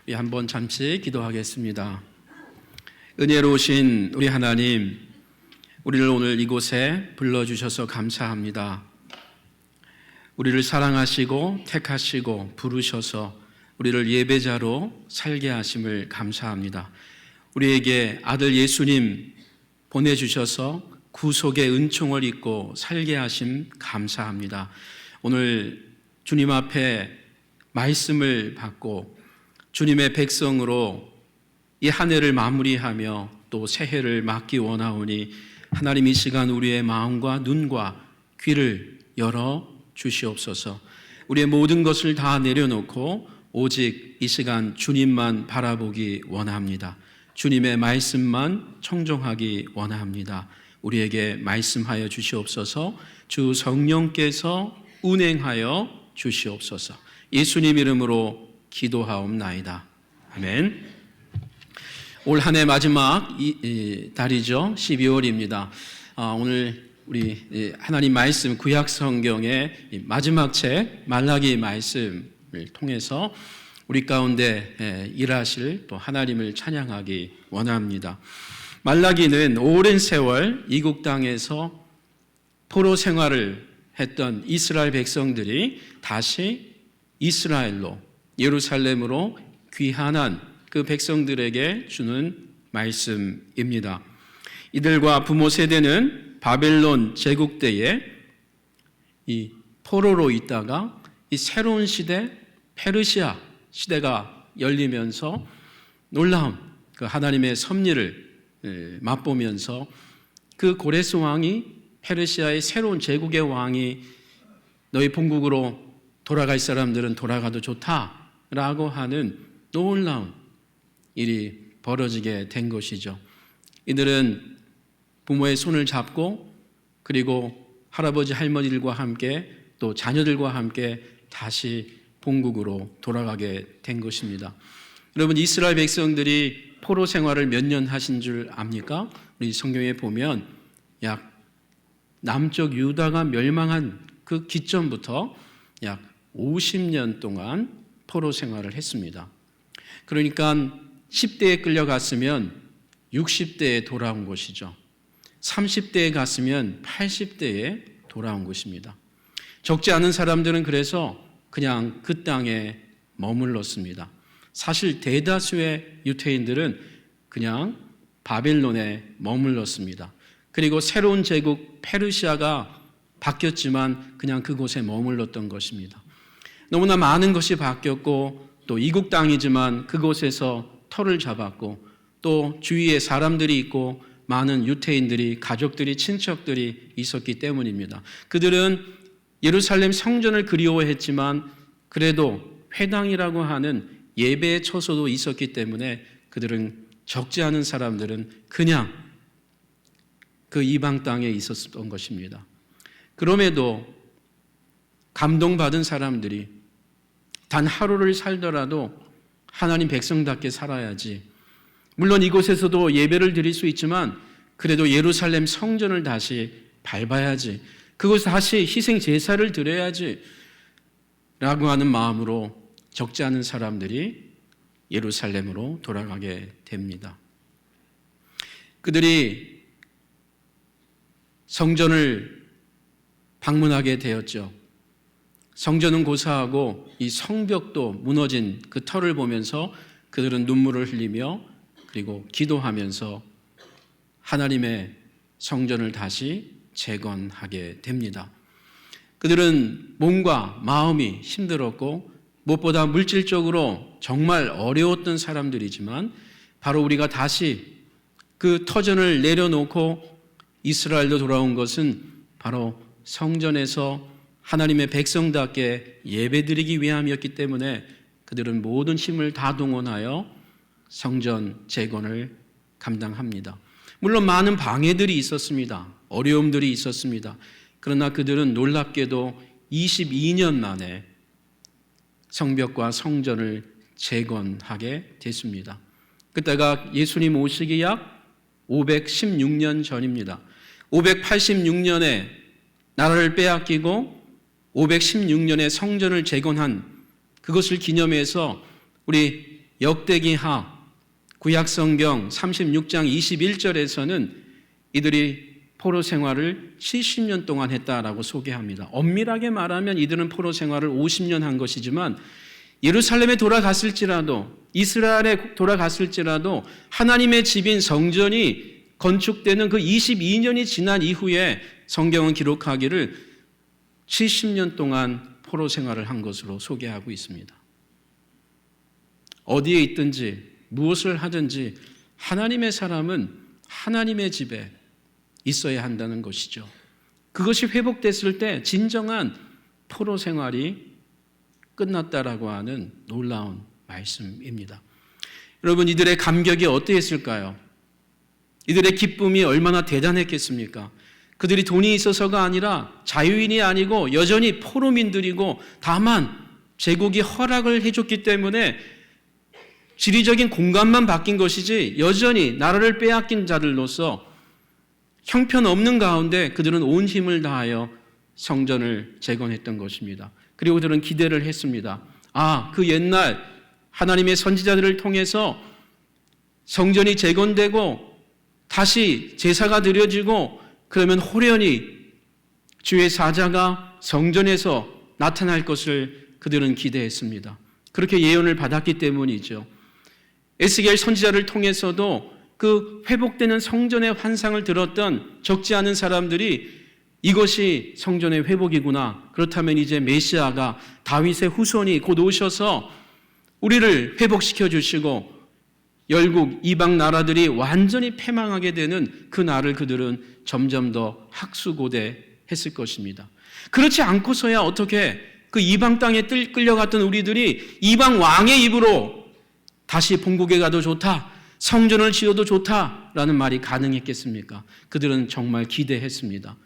우리 한번 잠시 기도하겠습니다. 은혜로우신 우리 하나님, 우리를 오늘 이곳에 불러주셔서 감사합니다. 우리를 사랑하시고 택하시고 부르셔서 우리를 예배자로 살게 하심을 감사합니다. 우리에게 아들 예수님 보내주셔서 구속의 은총을 입고 살게 하심 감사합니다. 오늘 주님 앞에 말씀을 받고 주님의 백성으로 이 한 해를 마무리하며 또 새해를 맞기 원하오니 하나님 이 시간 우리의 마음과 눈과 귀를 열어 주시옵소서. 우리의 모든 것을 다 내려놓고 오직 이 시간 주님만 바라보기 원합니다. 주님의 말씀만 청종하기 원합니다. 우리에게 말씀하여 주시옵소서. 주 성령께서 운행하여 주시옵소서. 예수님 이름으로 기도하옵나이다. 아멘. 올 한 해 마지막 달이죠. 12월입니다. 오늘 우리 하나님 말씀 구약 성경의 마지막 책 말라기 말씀을 통해서 우리 가운데 일하실 또 하나님을 찬양하기 원합니다. 말라기는 오랜 세월 이국 땅에서 포로 생활을 했던 이스라엘 백성들이 다시 이스라엘로 예루살렘으로 귀환한 그 백성들에게 주는 말씀입니다. 이들과 부모 세대는 바벨론 제국 때에 이 포로로 있다가 이 새로운 시대 페르시아 시대가 열리면서 놀라운 그 하나님의 섭리를 맛보면서 그 고레스 왕이 페르시아의 새로운 제국의 왕이 너희 본국으로 돌아갈 사람들은 돌아가도 좋다라고 하는 놀라운 일이 벌어지게 된 것이죠. 이들은 부모의 손을 잡고 그리고 할아버지 할머니들과 함께 또 자녀들과 함께 다시 본국으로 돌아가게 된 것입니다. 여러분, 이스라엘 백성들이 포로 생활을 몇 년 하신 줄 압니까? 우리 성경에 보면 약 남쪽 유다가 멸망한 그 기점부터 약 50년 동안 포로 생활을 했습니다. 그러니까 10대에 끌려갔으면 60대에 돌아온 것이죠. 30대에 갔으면 80대에 돌아온 것입니다. 적지 않은 사람들은 그래서 그냥 그 땅에 머물렀습니다. 사실 대다수의 유대인들은 그냥 바벨론에 머물렀습니다. 그리고 새로운 제국 페르시아가 바뀌었지만 그냥 그곳에 머물렀던 것입니다. 너무나 많은 것이 바뀌었고 또 이국 땅이지만 그곳에서 터를 잡았고 또 주위에 사람들이 있고 많은 유대인들이 가족들이 친척들이 있었기 때문입니다. 그들은 예루살렘 성전을 그리워했지만 그래도 회당이라고 하는 예배의 처소도 있었기 때문에 그들은 적지 않은 사람들은 그냥 그 이방 땅에 있었던 것입니다. 그럼에도 감동받은 사람들이 단 하루를 살더라도 하나님 백성답게 살아야지. 물론 이곳에서도 예배를 드릴 수 있지만 그래도 예루살렘 성전을 다시 밟아야지. 그곳에 다시 희생 제사를 드려야지 라고 하는 마음으로 적지 않은 사람들이 예루살렘으로 돌아가게 됩니다. 그들이 성전을 방문하게 되었죠. 성전은 고사하고 이 성벽도 무너진 그 터를 보면서 그들은 눈물을 흘리며 그리고 기도하면서 하나님의 성전을 다시 재건하게 됩니다. 그들은 몸과 마음이 힘들었고 무엇보다 물질적으로 정말 어려웠던 사람들이지만 바로 우리가 다시 그 터전을 내려놓고 이스라엘로 돌아온 것은 바로 성전에서 하나님의 백성답게 예배드리기 위함이었기 때문에 그들은 모든 힘을 다 동원하여 성전 재건을 감당합니다. 물론 많은 방해들이 있었습니다. 어려움들이 있었습니다. 그러나 그들은 놀랍게도 22년 만에 성벽과 성전을 재건하게 됐습니다. 그때가 예수님 오시기 약 516년 전입니다. 586년에 나라를 빼앗기고 516년에 성전을 재건한 그것을 기념해서 우리 역대기하 구약성경 36장 21절에서는 이들이 포로 생활을 70년 동안 했다라고 소개합니다. 엄밀하게 말하면 이들은 포로 생활을 50년 한 것이지만 예루살렘에 돌아갔을지라도 이스라엘에 돌아갔을지라도 하나님의 집인 성전이 건축되는 그 22년이 지난 이후에 성경은 기록하기를 70년 동안 포로 생활을 한 것으로 소개하고 있습니다. 어디에 있든지 무엇을 하든지 하나님의 사람은 하나님의 집에 있어야 한다는 것이죠. 그것이 회복됐을 때 진정한 포로 생활이 끝났다라고 하는 놀라운 말씀입니다. 여러분, 이들의 감격이 어떠했을까요? 이들의 기쁨이 얼마나 대단했겠습니까? 그들이 돈이 있어서가 아니라 자유인이 아니고 여전히 포로민들이고 다만 제국이 허락을 해줬기 때문에 지리적인 공간만 바뀐 것이지 여전히 나라를 빼앗긴 자들로서 형편없는 가운데 그들은 온 힘을 다하여 성전을 재건했던 것입니다. 그리고 그들은 기대를 했습니다. 그 옛날 하나님의 선지자들을 통해서 성전이 재건되고 다시 제사가 드려지고 그러면 호련히 주의 사자가 성전에서 나타날 것을 그들은 기대했습니다. 그렇게 예언을 받았기 때문이죠. 에스겔 선지자를 통해서도 그 회복되는 성전의 환상을 들었던 적지 않은 사람들이 이것이 성전의 회복이구나. 그렇다면 이제 메시아가 다윗의 후손이 곧 오셔서 우리를 회복시켜 주시고 열국 이방 나라들이 완전히 패망하게 되는 그 날을 그들은 점점 더 학수고대했을 것입니다. 그렇지 않고서야 어떻게 그 이방 땅에 끌려갔던 우리들이 이방 왕의 입으로 다시 본국에 가도 좋다, 성전을 지어도 좋다라는 말이 가능했겠습니까? 그들은 정말 기대했습니다.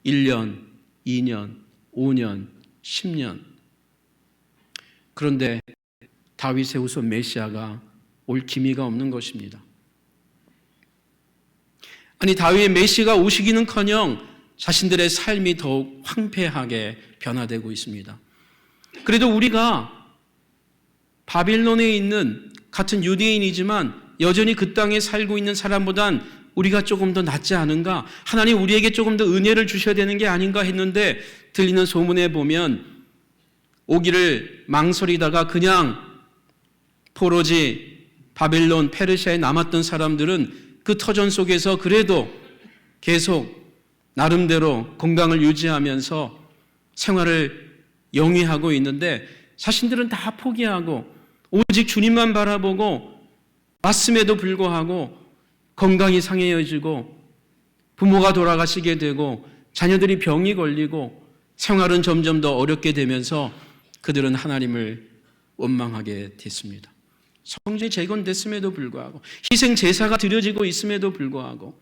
1년, 2년, 5년, 10년. 그런데 다윗의 후손 메시아가 올 기미가 없는 것입니다. 아니, 다윗의 메시아가 오시기는커녕 자신들의 삶이 더욱 황폐하게 변화되고 있습니다. 그래도 우리가 바빌론에 있는 같은 유대인이지만 여전히 그 땅에 살고 있는 사람보단 우리가 조금 더 낫지 않은가? 하나님 우리에게 조금 더 은혜를 주셔야 되는 게 아닌가 했는데 들리는 소문에 보면 오기를 망설이다가 그냥 포로지 바빌론, 페르시아에 남았던 사람들은 그 터전 속에서 그래도 계속 나름대로 건강을 유지하면서 생활을 영위하고 있는데 자신들은 다 포기하고 오직 주님만 바라보고 왔음에도 불구하고 건강이 상해지고 부모가 돌아가시게 되고 자녀들이 병이 걸리고 생활은 점점 더 어렵게 되면서 그들은 하나님을 원망하게 됐습니다. 성전이 재건됐음에도 불구하고 희생 제사가 드려지고 있음에도 불구하고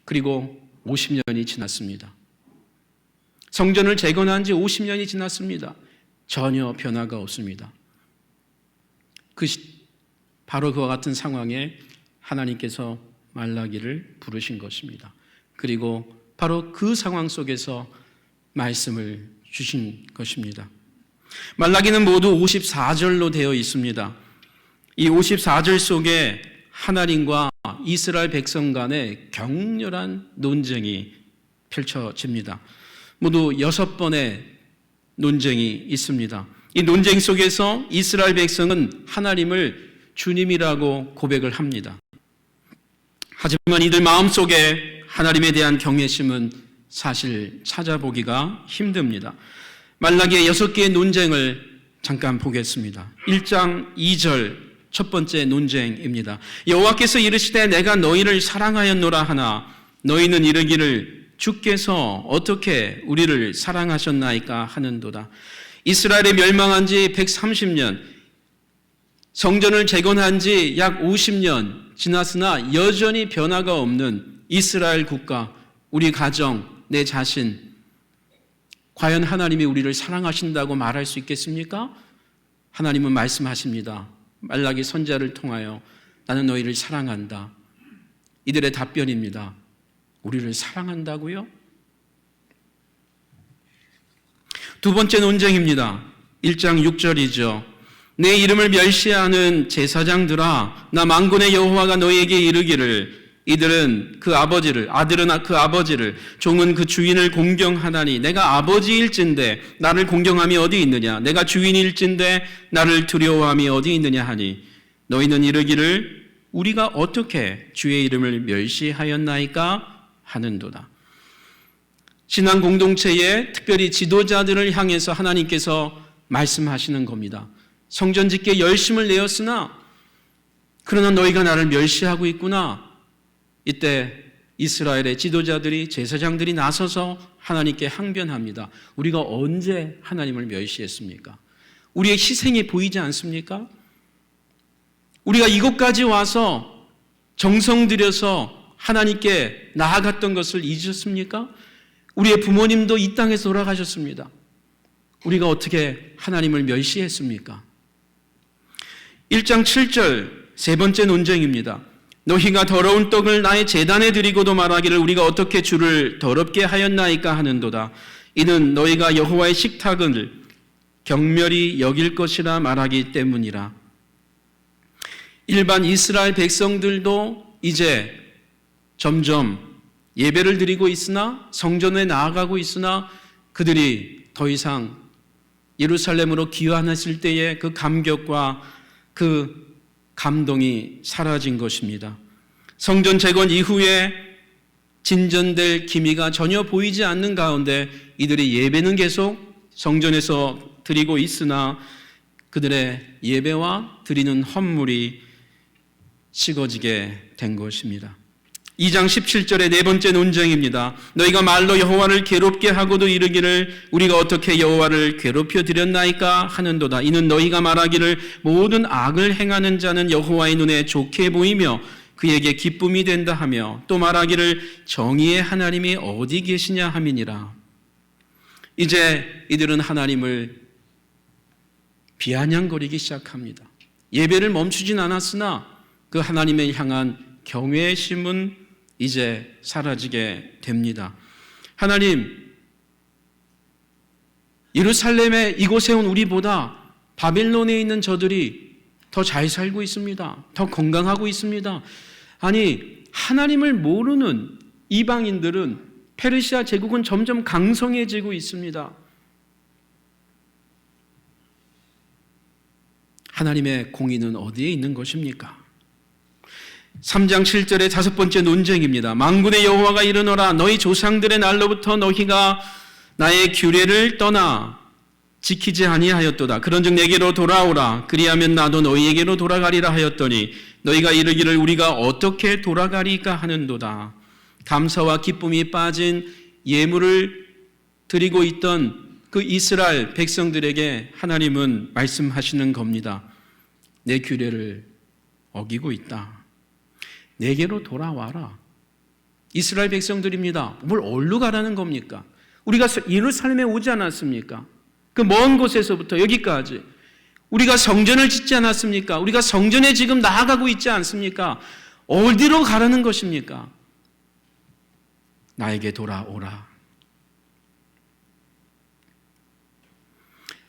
그리고 50년이 지났습니다. 성전을 재건한 지 50년이 지났습니다. 전혀 변화가 없습니다. 바로 그와 같은 상황에 하나님께서 말라기를 부르신 것입니다. 그리고 바로 그 상황 속에서 말씀을 주신 것입니다. 말라기는 모두 54절로 되어 있습니다. 이 54절 속에 하나님과 이스라엘 백성 간의 격렬한 논쟁이 펼쳐집니다. 모두 6번의 논쟁이 있습니다. 이 논쟁 속에서 이스라엘 백성은 하나님을 주님이라고 고백을 합니다. 하지만 이들 마음속에 하나님에 대한 경외심은 사실 찾아보기가 힘듭니다. 말라기의 6개의 논쟁을 잠깐 보겠습니다. 1장 2절 첫 번째 논쟁입니다. 여호와께서 이르시되 내가 너희를 사랑하였노라 하나 너희는 이르기를 주께서 어떻게 우리를 사랑하셨나이까 하는도다. 이스라엘이 멸망한 지 130년, 성전을 재건한 지 약 50년 지났으나 여전히 변화가 없는 이스라엘 국가, 우리 가정, 내 자신, 과연 하나님이 우리를 사랑하신다고 말할 수 있겠습니까? 하나님은 말씀하십니다. 말라기 선지자를 통하여 나는 너희를 사랑한다. 이들의 답변입니다. 우리를 사랑한다고요? 두 번째 논쟁입니다. 1장 6절이죠. 내 이름을 멸시하는 제사장들아, 나 만군의 여호와가 너희에게 이르기를 이들은 그 아버지를, 아들은 그 아버지를, 종은 그 주인을 공경하다니 내가 아버지일진데 나를 공경함이 어디 있느냐? 내가 주인일진데 나를 두려워함이 어디 있느냐 하니 너희는 이르기를 우리가 어떻게 주의 이름을 멸시하였나이까 하는도다. 신앙 공동체의 특별히 지도자들을 향해서 하나님께서 말씀하시는 겁니다. 성전 짓기에 열심을 내었으나 그러나 너희가 나를 멸시하고 있구나. 이때 이스라엘의 지도자들이, 제사장들이 나서서 하나님께 항변합니다. 우리가 언제 하나님을 멸시했습니까? 우리의 희생이 보이지 않습니까? 우리가 이곳까지 와서 정성 들여서 하나님께 나아갔던 것을 잊으셨습니까? 우리의 부모님도 이 땅에서 돌아가셨습니다. 우리가 어떻게 하나님을 멸시했습니까? 1장 7절 세 번째 논쟁입니다. 너희가 더러운 떡을 나의 제단에 드리고도 말하기를 우리가 어떻게 주를 더럽게 하였나이까 하는도다. 이는 너희가 여호와의 식탁을 경멸히 여길 것이라 말하기 때문이라. 일반 이스라엘 백성들도 이제 점점 예배를 드리고 있으나 성전에 나아가고 있으나 그들이 더 이상 예루살렘으로 귀환했을 때의 그 감격과 그 감동이 사라진 것입니다. 성전 재건 이후에 진전될 기미가 전혀 보이지 않는 가운데 이들의 예배는 계속 성전에서 드리고 있으나 그들의 예배와 드리는 헌물이 식어지게 된 것입니다. 2장 17절의 네 번째 논쟁입니다. 너희가 말로 여호와를 괴롭게 하고도 이르기를 우리가 어떻게 여호와를 괴롭혀 드렸나이까 하는도다. 이는 너희가 말하기를 모든 악을 행하는 자는 여호와의 눈에 좋게 보이며 그에게 기쁨이 된다 하며 또 말하기를 정의의 하나님이 어디 계시냐 함이니라. 이제 이들은 하나님을 비아냥거리기 시작합니다. 예배를 멈추진 않았으나 그 하나님을 향한 경외의 심은 이제 사라지게 됩니다. 하나님, 예루살렘에 이곳에 온 우리보다 바벨론에 있는 저들이 더 잘 살고 있습니다. 더 건강하고 있습니다. 아니, 하나님을 모르는 이방인들은 페르시아 제국은 점점 강성해지고 있습니다. 하나님의 공의는 어디에 있는 것입니까? 3장 7절의 다섯 번째 논쟁입니다. 만군의 여호와가 이르노라 너희 조상들의 날로부터 너희가 나의 규례를 떠나 지키지 아니하였도다. 그런즉 내게로 돌아오라. 그리하면 나도 너희에게로 돌아가리라 하였더니 너희가 이르기를 우리가 어떻게 돌아가리까 하는도다. 감사와 기쁨이 빠진 예물을 드리고 있던 그 이스라엘 백성들에게 하나님은 말씀하시는 겁니다. 내 규례를 어기고 있다. 내게로 돌아와라. 이스라엘 백성들입니다. 뭘 어디로 가라는 겁니까? 우리가 예루살렘에 오지 않았습니까? 그 먼 곳에서부터 여기까지 우리가 성전을 짓지 않았습니까? 우리가 성전에 지금 나아가고 있지 않습니까? 어디로 가라는 것입니까? 나에게 돌아오라.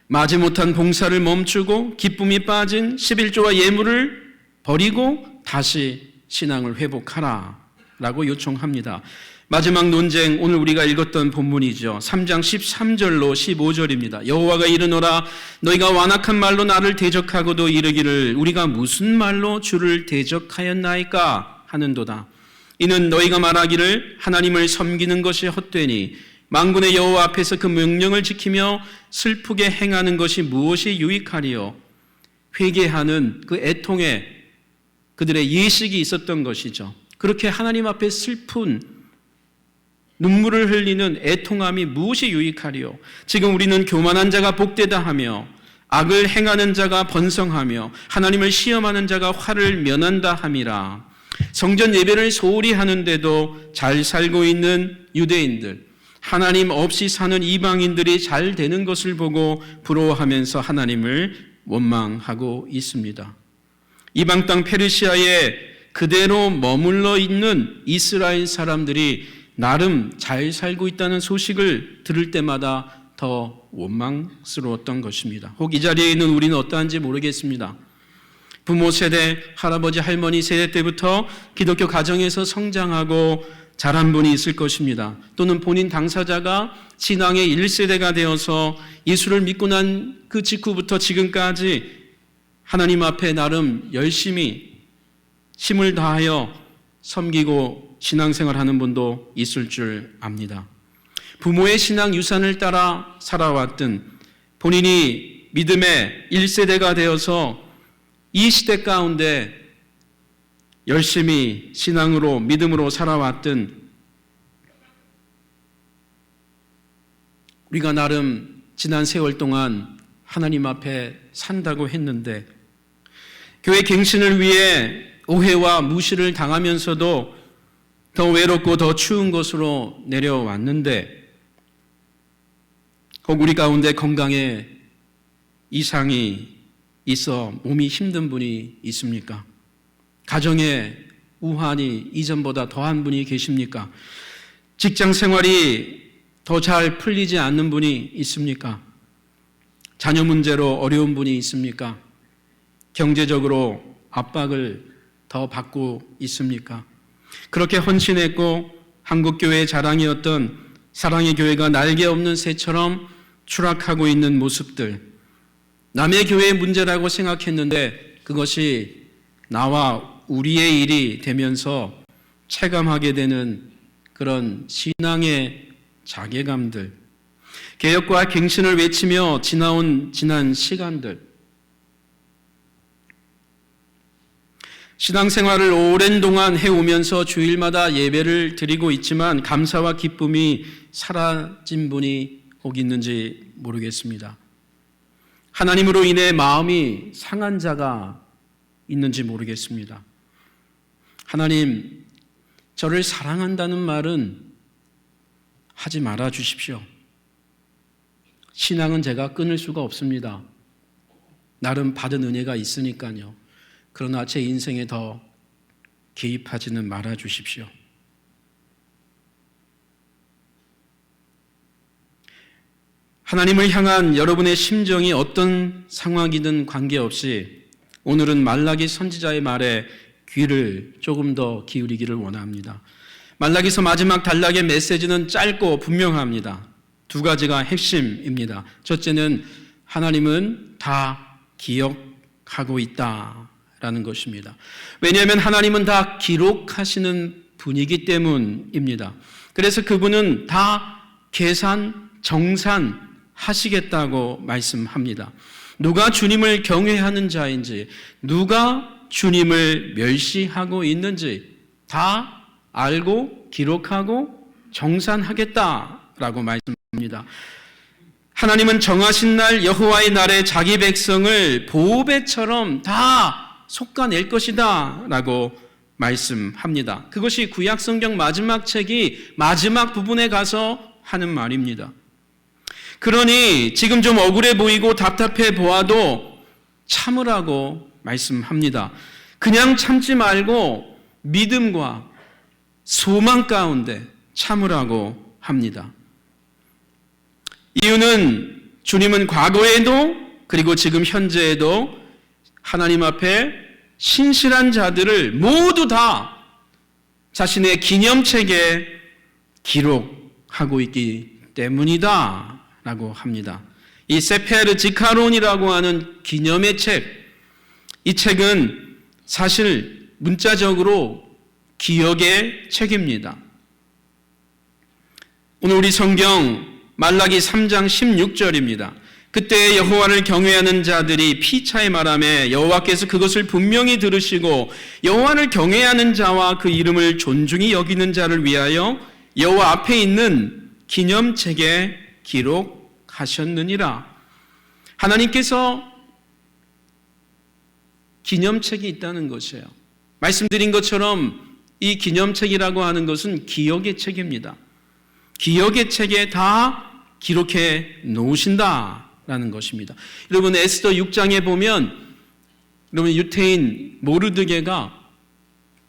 마지못한 봉사를 멈추고 기쁨이 빠진 11조와 예물을 버리고 다시 신앙을 회복하라 라고 요청합니다. 마지막 논쟁, 오늘 우리가 읽었던 본문이죠. 3장 13절로 15절입니다. 여호와가 이르노라 너희가 완악한 말로 나를 대적하고도 이르기를 우리가 무슨 말로 주를 대적하였나이까 하는도다. 이는 너희가 말하기를 하나님을 섬기는 것이 헛되니 만군의 여호와 앞에서 그 명령을 지키며 슬프게 행하는 것이 무엇이 유익하리요. 회개하는 그 애통에 그들의 예식이 있었던 것이죠. 그렇게 하나님 앞에 슬픈 눈물을 흘리는 애통함이 무엇이 유익하리요. 지금 우리는 교만한 자가 복되다 하며 악을 행하는 자가 번성하며 하나님을 시험하는 자가 화를 면한다 함이라. 성전 예배를 소홀히 하는데도 잘 살고 있는 유대인들, 하나님 없이 사는 이방인들이 잘 되는 것을 보고 부러워하면서 하나님을 원망하고 있습니다. 이방 땅 페르시아에 그대로 머물러 있는 이스라엘 사람들이 나름 잘 살고 있다는 소식을 들을 때마다 더 원망스러웠던 것입니다. 혹 이 자리에 있는 우리는 어떠한지 모르겠습니다. 부모 세대, 할아버지, 할머니 세대 때부터 기독교 가정에서 성장하고 자란 분이 있을 것입니다. 또는 본인 당사자가 신앙의 1세대가 되어서 예수를 믿고 난 그 직후부터 지금까지 하나님 앞에 나름 열심히 힘을 다하여 섬기고 신앙생활하는 분도 있을 줄 압니다. 부모의 신앙 유산을 따라 살아왔든 본인이 믿음의 1세대가 되어서 이 시대 가운데 열심히 신앙으로 믿음으로 살아왔든 우리가 나름 지난 세월 동안 하나님 앞에 산다고 했는데 교회 갱신을 위해 오해와 무시를 당하면서도 더 외롭고 더 추운 곳으로 내려왔는데 혹 우리 가운데 건강에 이상이 있어 몸이 힘든 분이 있습니까? 가정에 우환이 이전보다 더한 분이 계십니까? 직장 생활이 더 잘 풀리지 않는 분이 있습니까? 자녀 문제로 어려운 분이 있습니까? 경제적으로 압박을 더 받고 있습니까? 그렇게 헌신했고 한국교회의 자랑이었던 사랑의 교회가 날개 없는 새처럼 추락하고 있는 모습들, 남의 교회의 문제라고 생각했는데 그것이 나와 우리의 일이 되면서 체감하게 되는 그런 신앙의 자괴감들, 개혁과 갱신을 외치며 지난 시간들, 신앙생활을 오랜 동안 해오면서 주일마다 예배를 드리고 있지만 감사와 기쁨이 사라진 분이 혹 있는지 모르겠습니다. 하나님으로 인해 마음이 상한 자가 있는지 모르겠습니다. 하나님, 저를 사랑한다는 말은 하지 말아 주십시오. 신앙은 제가 끊을 수가 없습니다. 나름 받은 은혜가 있으니까요. 그러나 제 인생에 더 개입하지는 말아 주십시오. 하나님을 향한 여러분의 심정이 어떤 상황이든 관계없이 오늘은 말라기 선지자의 말에 귀를 조금 더 기울이기를 원합니다. 말라기서 마지막 단락의 메시지는 짧고 분명합니다. 두 가지가 핵심입니다. 첫째는 하나님은 다 기억하고 있다라는 것입니다. 왜냐하면 하나님은 다 기록하시는 분이기 때문입니다. 그래서 그분은 다 계산, 정산하시겠다고 말씀합니다. 누가 주님을 경외하는 자인지, 누가 주님을 멸시하고 있는지 다 알고 기록하고 정산하겠다라고 말씀합니다. 하나님은 정하신 날 여호와의 날에 자기 백성을 보배처럼 다 솎아낼 것이다 라고 말씀합니다. 그것이 구약 성경 마지막 책이 마지막 부분에 가서 하는 말입니다. 그러니 지금 좀 억울해 보이고 답답해 보아도 참으라고 말씀합니다. 그냥 참지 말고 믿음과 소망 가운데 참으라고 합니다. 이유는 주님은 과거에도 그리고 지금 현재에도 하나님 앞에 신실한 자들을 모두 다 자신의 기념책에 기록하고 있기 때문이다 라고 합니다. 이 세페르 지카론이라고 하는 기념의 책, 이 책은 사실 문자적으로 기억의 책입니다. 오늘 우리 성경 말라기 3장 16절입니다. 그때 여호와를 경외하는 자들이 피차에 말하며 여호와께서 그것을 분명히 들으시고 여호와를 경외하는 자와 그 이름을 존중히 여기는 자를 위하여 여호와 앞에 있는 기념책에 기록하셨느니라. 하나님께서 기념책이 있다는 것이에요. 말씀드린 것처럼 이 기념책이라고 하는 것은 기억의 책입니다. 기억의 책에 다 기록해 놓으신다라는 것입니다. 여러분 에스더 6장에 보면 여러분 유태인 모르드게가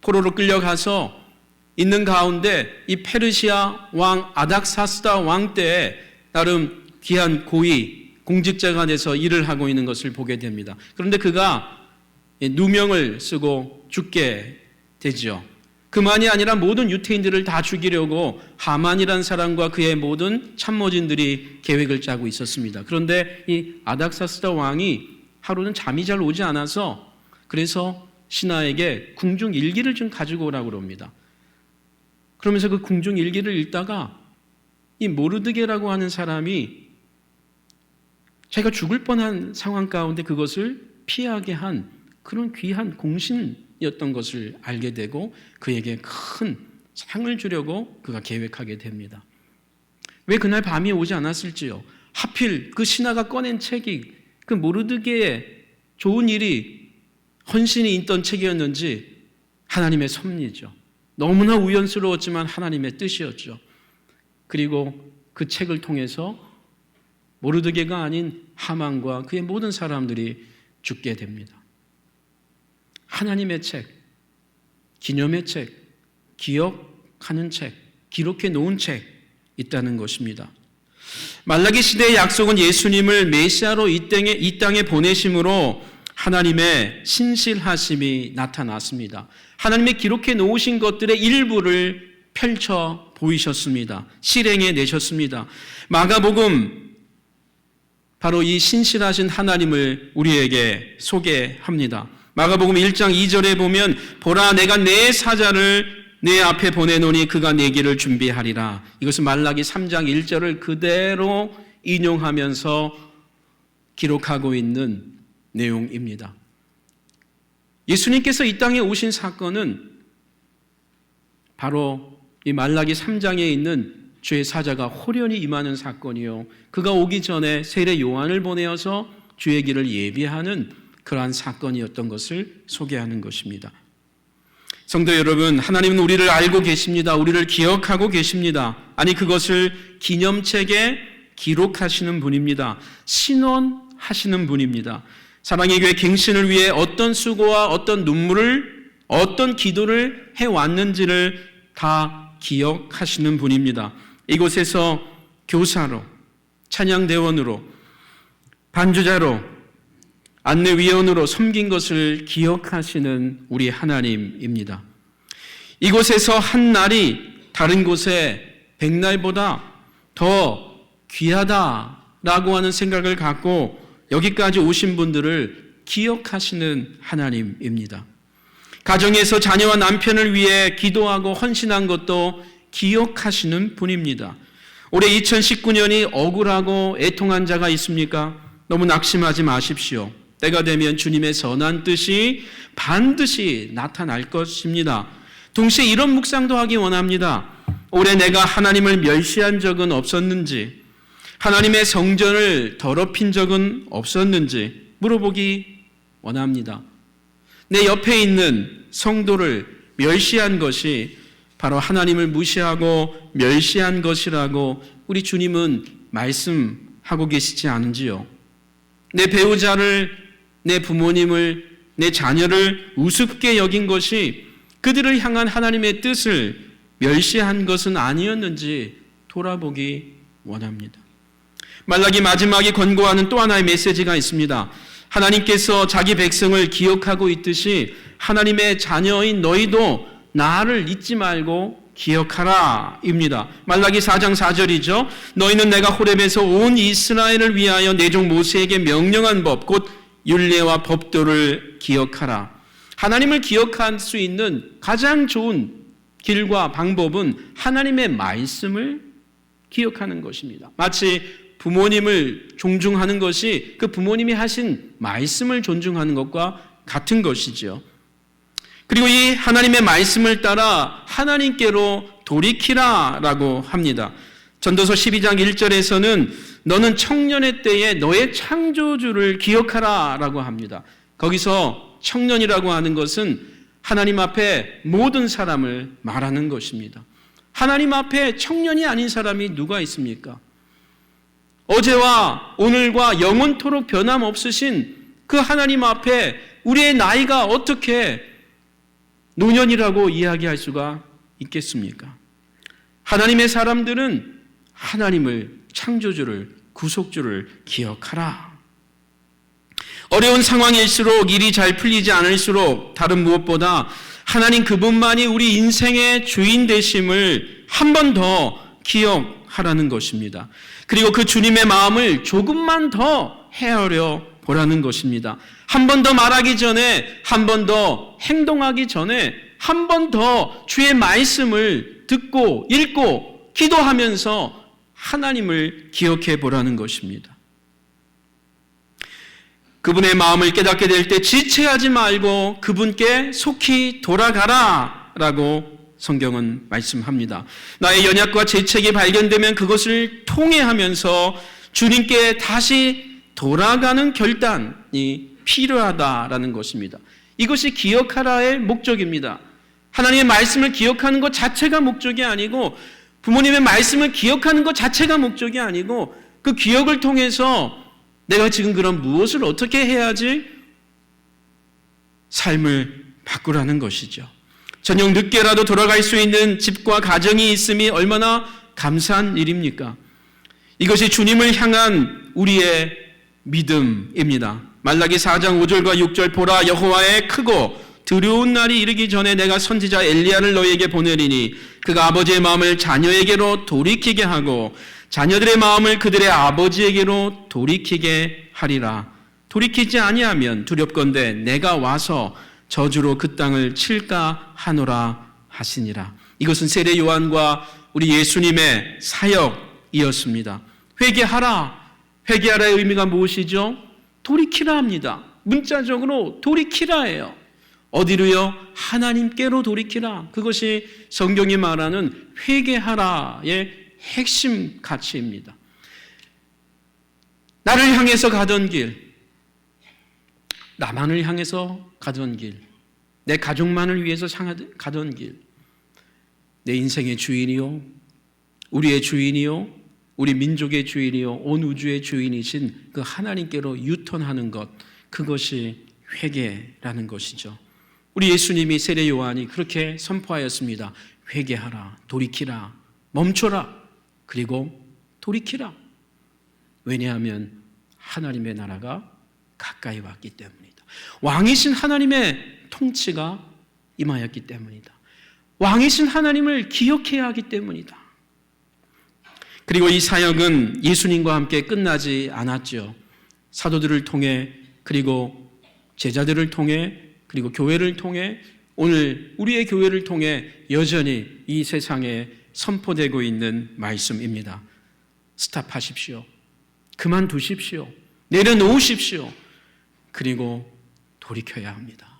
포로로 끌려가서 있는 가운데 이 페르시아 왕 아닥사스다 왕 때에 나름 귀한 고위 공직자가 돼서 일을 하고 있는 것을 보게 됩니다. 그런데 그가 누명을 쓰고 죽게 되지요. 그만이 아니라 모든 유태인들을 다 죽이려고 하만이라는 사람과 그의 모든 참모진들이 계획을 짜고 있었습니다. 그런데 이 아닥사스다 왕이 하루는 잠이 잘 오지 않아서 그래서 신하에게 궁중 일기를 좀 가지고 오라고 그럽니다. 그러면서 그 궁중 일기를 읽다가 이 모르드게라고 하는 사람이 자기가 죽을 뻔한 상황 가운데 그것을 피하게 한 그런 귀한 공신이었던 것을 알게 되고 그에게 큰 상을 주려고 그가 계획하게 됩니다. 왜 그날 밤이 오지 않았을지요? 하필 그 신하가 꺼낸 책이 그 모르드게의 좋은 일이 헌신이 있던 책이었는지 하나님의 섭리죠. 너무나 우연스러웠지만 하나님의 뜻이었죠. 그리고 그 책을 통해서 모르드게가 아닌 하만과 그의 모든 사람들이 죽게 됩니다. 하나님의 책, 기념의 책, 기억하는 책, 기록해 놓은 책 있다는 것입니다. 말라기 시대의 약속은 예수님을 메시아로 이 땅에 보내심으로 하나님의 신실하심이 나타났습니다. 하나님의 기록해 놓으신 것들의 일부를 펼쳐 보이셨습니다. 실행해 내셨습니다. 마가복음 바로 이 신실하신 하나님을 우리에게 소개합니다. 마가복음 1장 2절에 보면 보라 내가 내 사자를 내 앞에 보내노니 그가 내 길을 준비하리라. 이것은 말라기 3장 1절을 그대로 인용하면서 기록하고 있는 내용입니다. 예수님께서 이 땅에 오신 사건은 바로 이 말라기 3장에 있는 주의 사자가 호련히 임하는 사건이요. 그가 오기 전에 세례 요한을 보내어서 주의 길을 예비하는 그러한 사건이었던 것을 소개하는 것입니다. 성도 여러분, 하나님은 우리를 알고 계십니다. 우리를 기억하고 계십니다. 아니 그것을 기념책에 기록하시는 분입니다. 신원하시는 분입니다. 사랑의 교회 갱신을 위해 어떤 수고와 어떤 눈물을 어떤 기도를 해왔는지를 다 기억하시는 분입니다. 이곳에서 교사로, 찬양대원으로, 반주자로, 안내위원으로 섬긴 것을 기억하시는 우리 하나님입니다. 이곳에서 한 날이 다른 곳의 100날보다 더 귀하다라고 하는 생각을 갖고 여기까지 오신 분들을 기억하시는 하나님입니다. 가정에서 자녀와 남편을 위해 기도하고 헌신한 것도 기억하시는 분입니다. 올해 2019년이 억울하고 애통한 자가 있습니까? 너무 낙심하지 마십시오. 때가 되면 주님의 선한 뜻이 반드시 나타날 것입니다. 동시에 이런 묵상도 하기 원합니다. 올해 내가 하나님을 멸시한 적은 없었는지, 하나님의 성전을 더럽힌 적은 없었는지 물어보기 원합니다. 내 옆에 있는 성도를 멸시한 것이 바로 하나님을 무시하고 멸시한 것이라고 우리 주님은 말씀하고 계시지 않은지요? 내 배우자를, 내 부모님을, 내 자녀를 우습게 여긴 것이 그들을 향한 하나님의 뜻을 멸시한 것은 아니었는지 돌아보기 원합니다. 말라기 마지막에 권고하는 또 하나의 메시지가 있습니다. 하나님께서 자기 백성을 기억하고 있듯이 하나님의 자녀인 너희도 나를 잊지 말고 기억하라 입니다. 말라기 4장 4절이죠. 너희는 내가 호렙에서 온 이스라엘을 위하여 내 종 모세에게 명령한 법 곧 율례와 법도를 기억하라. 하나님을 기억할 수 있는 가장 좋은 길과 방법은 하나님의 말씀을 기억하는 것입니다. 마치 부모님을 존중하는 것이 그 부모님이 하신 말씀을 존중하는 것과 같은 것이죠. 그리고 이 하나님의 말씀을 따라 하나님께로 돌이키라라고 합니다. 전도서 12장 1절에서는 너는 청년의 때에 너의 창조주를 기억하라라고 합니다. 거기서 청년이라고 하는 것은 하나님 앞에 모든 사람을 말하는 것입니다. 하나님 앞에 청년이 아닌 사람이 누가 있습니까? 어제와 오늘과 영원토록 변함없으신 그 하나님 앞에 우리의 나이가 어떻게 노년이라고 이야기할 수가 있겠습니까? 하나님의 사람들은 하나님을, 창조주를 구속주를 기억하라. 어려운 상황일수록 일이 잘 풀리지 않을수록 다른 무엇보다 하나님 그분만이 우리 인생의 주인 되심을 한 번 더 기억하라는 것입니다. 그리고 그 주님의 마음을 조금만 더 헤아려 보라는 것입니다. 한 번 더 말하기 전에, 한 번 더 행동하기 전에, 한 번 더 주의 말씀을 듣고 읽고 기도하면서 하나님을 기억해 보라는 것입니다. 그분의 마음을 깨닫게 될 때 지체하지 말고 그분께 속히 돌아가라 라고 성경은 말씀합니다. 나의 연약과 죄책이 발견되면 그것을 통회하면서 주님께 다시 돌아가는 결단이 필요하다라는 것입니다. 이것이 기억하라의 목적입니다. 하나님의 말씀을 기억하는 것 자체가 목적이 아니고, 부모님의 말씀을 기억하는 것 자체가 목적이 아니고, 그 기억을 통해서 내가 지금 그럼 무엇을 어떻게 해야지 삶을 바꾸라는 것이죠. 저녁 늦게라도 돌아갈 수 있는 집과 가정이 있음이 얼마나 감사한 일입니까? 이것이 주님을 향한 우리의 믿음입니다. 말라기 4장 5절과 6절 보라 여호와의 크고 두려운 날이 이르기 전에 내가 선지자 엘리야를 너희에게 보내리니 그가 아버지의 마음을 자녀에게로 돌이키게 하고 자녀들의 마음을 그들의 아버지에게로 돌이키게 하리라. 돌이키지 아니하면 두렵건대 내가 와서 저주로 그 땅을 칠까 하노라 하시니라. 이것은 세례 요한과 우리 예수님의 사역이었습니다. 회개하라. 회개하라의 의미가 무엇이죠? 돌이키라 합니다. 문자적으로 돌이키라예요. 어디로요? 하나님께로 돌이키라. 그것이 성경이 말하는 회개하라의 핵심 가치입니다. 나를 향해서 가던 길, 나만을 향해서 가던 길, 내 가족만을 위해서 가던 길, 내 인생의 주인이요, 우리의 주인이요, 우리 민족의 주인이요, 온 우주의 주인이신 그 하나님께로 유턴하는 것, 그것이 회개라는 것이죠. 우리 예수님이 세례 요한이 그렇게 선포하였습니다. 회개하라, 돌이키라, 멈춰라, 그리고 돌이키라. 왜냐하면 하나님의 나라가 가까이 왔기 때문이다. 왕이신 하나님의 통치가 임하였기 때문이다. 왕이신 하나님을 기억해야 하기 때문이다. 그리고 이 사역은 예수님과 함께 끝나지 않았죠. 사도들을 통해, 그리고 제자들을 통해, 그리고 교회를 통해, 오늘 우리의 교회를 통해 여전히 이 세상에 선포되고 있는 말씀입니다. 스탑하십시오. 그만두십시오. 내려놓으십시오. 그리고 돌이켜야 합니다.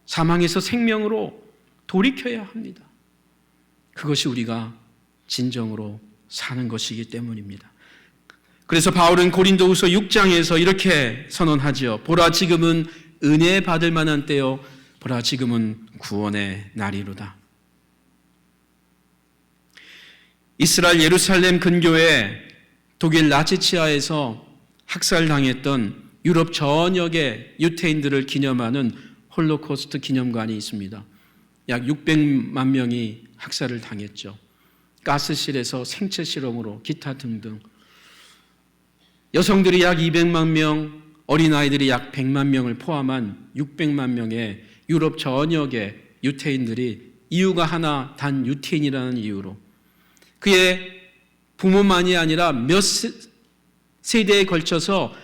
사망에서 생명으로 돌이켜야 합니다. 그것이 우리가 진정으로 사는 것이기 때문입니다. 그래서 바울은 고린도후서 6장에서 이렇게 선언하지요. 보라 지금은 은혜 받을 만한 때요, 보라 지금은 구원의 날이로다. 이스라엘 예루살렘 근교에 독일 나치치하에서 학살당했던 유럽 전역의 유태인들을 기념하는 홀로코스트 기념관이 있습니다. 약 600만 명이 학살을 당했죠. 가스실에서 생체 실험으로 기타 등등. 여성들이 약 200만 명, 어린아이들이 약 100만 명을 포함한 600만 명의 유럽 전역의 유태인들이 이유가 하나, 단 유태인이라는 이유로 그의 부모만이 아니라 몇 세대에 걸쳐서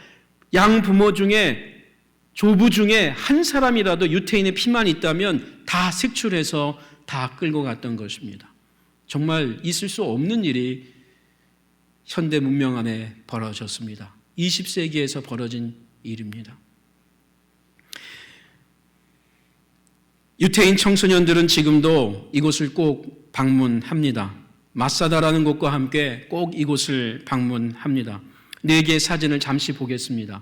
양부모 중에, 조부 중에 한 사람이라도 유태인의 피만 있다면 다 색출해서 다 끌고 갔던 것입니다. 정말 있을 수 없는 일이 현대 문명 안에 벌어졌습니다. 20세기에서 벌어진 일입니다. 유태인 청소년들은 지금도 이곳을 꼭 방문합니다. 마사다라는 곳과 함께 꼭 이곳을 방문합니다. 4개의 사진을 잠시 보겠습니다.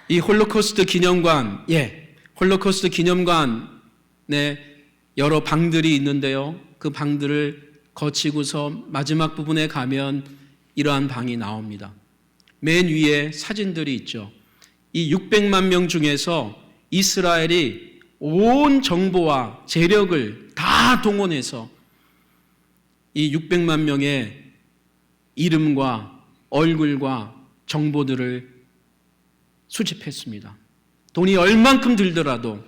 이 홀로코스트 기념관, 홀로코스트 기념관에 여러 방들이 있는데요. 그 방들을 거치고서 마지막 부분에 가면 이러한 방이 나옵니다. 맨 위에 사진들이 있죠. 이 600만 명 중에서 이스라엘이 온 정보와 재력을 다 동원해서 이 600만 명의 이름과 얼굴과 정보들을 수집했습니다. 돈이 얼만큼 들더라도.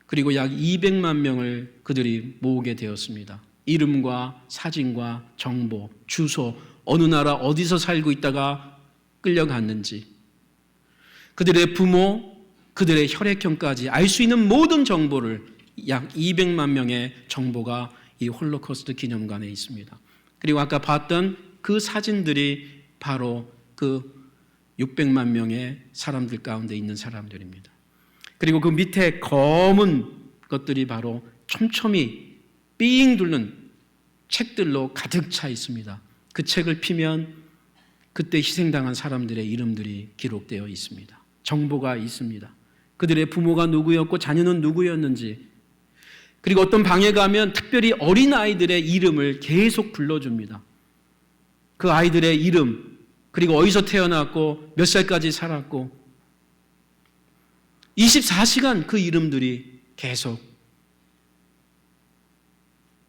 그리고 약 200만 명을 그들이 모으게 되었습니다. 이름과 사진과 정보, 주소, 어느 나라 어디서 살고 있다가 끌려갔는지, 그들의 부모, 그들의 혈액형까지 알 수 있는 모든 정보를, 약 200만 명의 정보가 이 홀로코스트 기념관에 있습니다. 그리고 아까 봤던 그 사진들이 바로 그 600만 명의 사람들 가운데 있는 사람들입니다. 그리고 그 밑에 검은 것들이 바로 촘촘히 삥 둘른 책들로 가득 차 있습니다. 그 책을 피면 그때 희생당한 사람들의 이름들이 기록되어 있습니다. 정보가 있습니다. 그들의 부모가 누구였고 자녀는 누구였는지, 그리고 어떤 방에 가면 특별히 어린아이들의 이름을 계속 불러줍니다. 그 아이들의 이름, 그리고 어디서 태어났고 몇 살까지 살았고, 24시간 그 이름들이 계속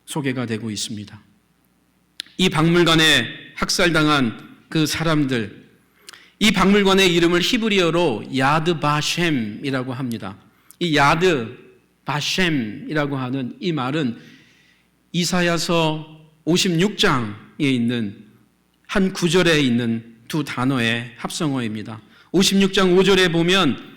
소개가 되고 있습니다. 이 박물관에 학살당한 그 사람들, 이 박물관의 이름을 히브리어로 야드 바셴이라고 합니다. 이 야드 바셴이라고 하는 이 말은 이사야서 56장에 있는 한 구절에 있는 두 단어의 합성어입니다. 56장 5절에 보면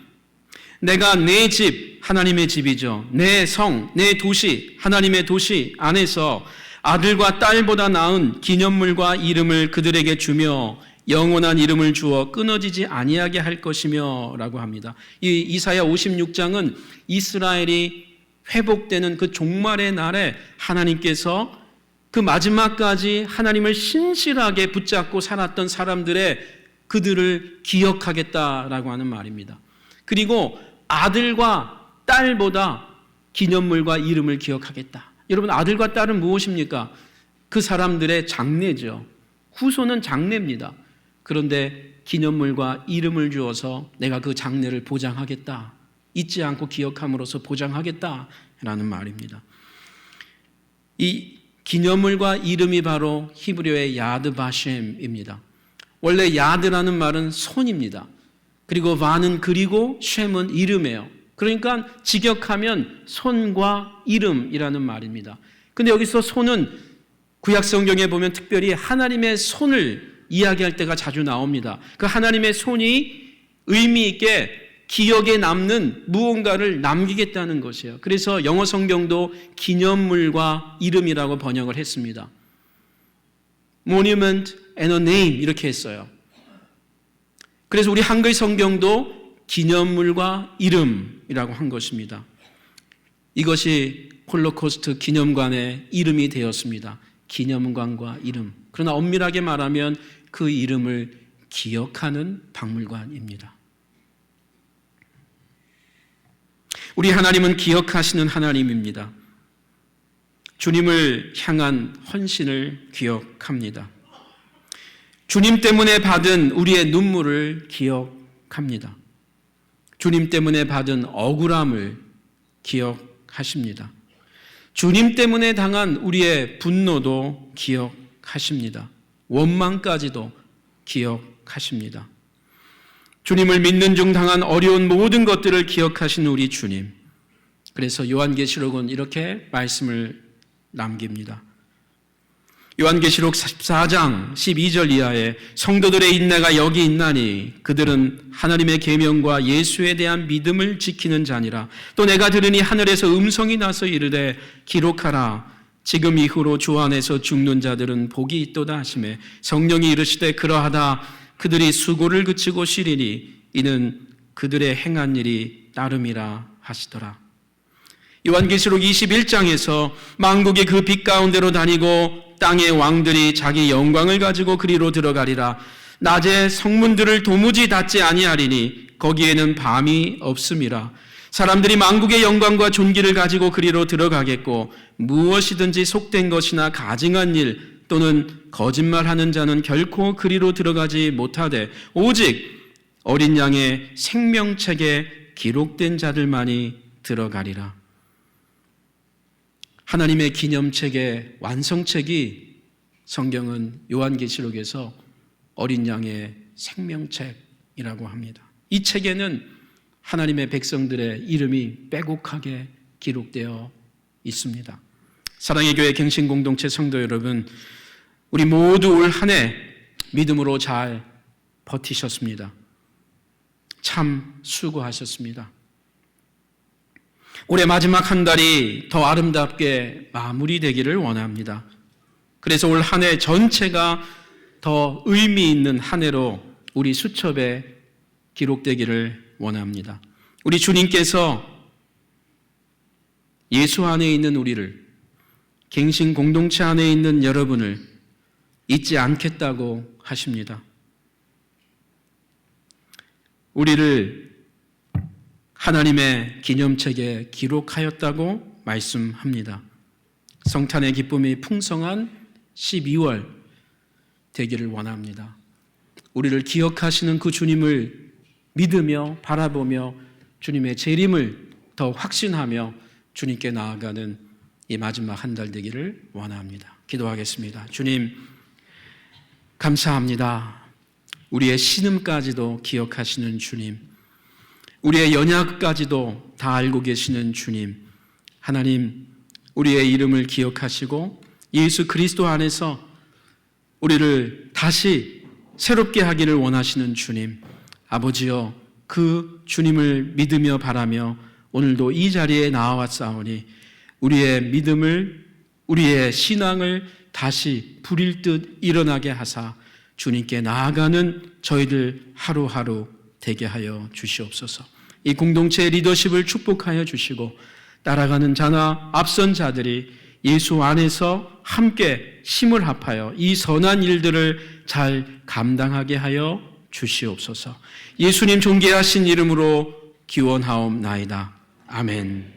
내가 내 집, 하나님의 집이죠, 내 성, 내 도시, 하나님의 도시 안에서 아들과 딸보다 나은 기념물과 이름을 그들에게 주며 영원한 이름을 주어 끊어지지 아니하게 할 것이며 라고 합니다. 이 이사야 56장은 이스라엘이 회복되는 그 종말의 날에 하나님께서 그 마지막까지 하나님을 신실하게 붙잡고 살았던 사람들의 그들을 기억하겠다라고 하는 말입니다. 그리고 아들과 딸보다 기념물과 이름을 기억하겠다. 여러분, 아들과 딸은 무엇입니까? 그 사람들의 장래죠. 후손은 장래입니다. 그런데 기념물과 이름을 주어서 내가 그 장래를 보장하겠다, 잊지 않고 기억함으로써 보장하겠다라는 말입니다. 이 기념물과 이름이 바로 히브리어의 야드 바셴입니다. 원래 야드라는 말은 손입니다. 그리고 바는 그리고 셴은 이름이에요. 그러니까 직역하면 손과 이름이라는 말입니다. 근데 여기서 손은 구약 성경에 보면 특별히 하나님의 손을 이야기할 때가 자주 나옵니다. 그 하나님의 손이 의미 있게 기억에 남는 무언가를 남기겠다는 것이에요. 그래서 영어 성경도 기념물과 이름이라고 번역을 했습니다. Monument and a name 이렇게 했어요. 그래서 우리 한글 성경도 기념물과 이름이라고 한 것입니다. 이것이 홀로코스트 기념관의 이름이 되었습니다. 기념관과 이름. 그러나 엄밀하게 말하면 그 이름을 기억하는 박물관입니다. 우리 하나님은 기억하시는 하나님입니다. 주님을 향한 헌신을 기억합니다. 주님 때문에 받은 우리의 눈물을 기억합니다. 주님 때문에 받은 억울함을 기억하십니다. 주님 때문에 당한 우리의 분노도 기억하십니다. 원망까지도 기억하십니다. 주님을 믿는 중 당한 어려운 모든 것들을 기억하신 우리 주님. 그래서 요한계시록은 이렇게 말씀을 남깁니다. 요한계시록 14장 12절 이하에 성도들의 인내가 여기 있나니 그들은 하나님의 계명과 예수에 대한 믿음을 지키는 자니라. 또 내가 들으니 하늘에서 음성이 나서 이르되 기록하라. 지금 이후로 주 안에서 죽는 자들은 복이 있도다 하시매 성령이 이르시되 그러하다. 그들이 수고를 그치고 쉬리니 이는 그들의 행한 일이 나름이라 하시더라. 요한계시록 21장에서 만국이 그 빛 가운데로 다니고 땅의 왕들이 자기 영광을 가지고 그리로 들어가리라. 낮에 성문들을 도무지 닫지 아니하리니 거기에는 밤이 없음이라. 사람들이 만국의 영광과 존귀를 가지고 그리로 들어가겠고 무엇이든지 속된 것이나 가증한 일 또는 거짓말하는 자는 결코 그리로 들어가지 못하되 오직 어린 양의 생명책에 기록된 자들만이 들어가리라. 하나님의 기념책의 완성책이 성경은 요한계시록에서 어린 양의 생명책이라고 합니다. 이 책에는 하나님의 백성들의 이름이 빼곡하게 기록되어 있습니다. 사랑의 교회 갱신공동체 성도 여러분, 우리 모두 올 한 해 믿음으로 잘 버티셨습니다. 참 수고하셨습니다. 올해 마지막 한 달이 더 아름답게 마무리되기를 원합니다. 그래서 올 한 해 전체가 더 의미 있는 한 해로 우리 수첩에 기록되기를 원합니다. 우리 주님께서 예수 안에 있는 우리를, 갱신 공동체 안에 있는 여러분을 잊지 않겠다고 하십니다. 우리를 하나님의 기념책에 기록하였다고 말씀합니다. 성탄의 기쁨이 풍성한 12월 되기를 원합니다. 우리를 기억하시는 그 주님을 믿으며 바라보며 주님의 재림을 더 확신하며 주님께 나아가는 이 마지막 한 달 되기를 원합니다. 기도하겠습니다. 주님, 감사합니다. 우리의 신음까지도 기억하시는 주님, 우리의 연약까지도 다 알고 계시는 주님, 하나님, 우리의 이름을 기억하시고 예수 그리스도 안에서 우리를 다시 새롭게 하기를 원하시는 주님, 아버지여, 그 주님을 믿으며 바라며 오늘도 이 자리에 나와왔사오니 우리의 믿음을, 우리의 신앙을 다시 불일 듯 일어나게 하사 주님께 나아가는 저희들 하루하루 되게 하여 주시옵소서. 이 공동체의 리더십을 축복하여 주시고 따라가는 자나 앞선 자들이 예수 안에서 함께 힘을 합하여 이 선한 일들을 잘 감당하게 하여 주시옵소서. 예수님 존귀하신 이름으로 기원하옵나이다. 아멘.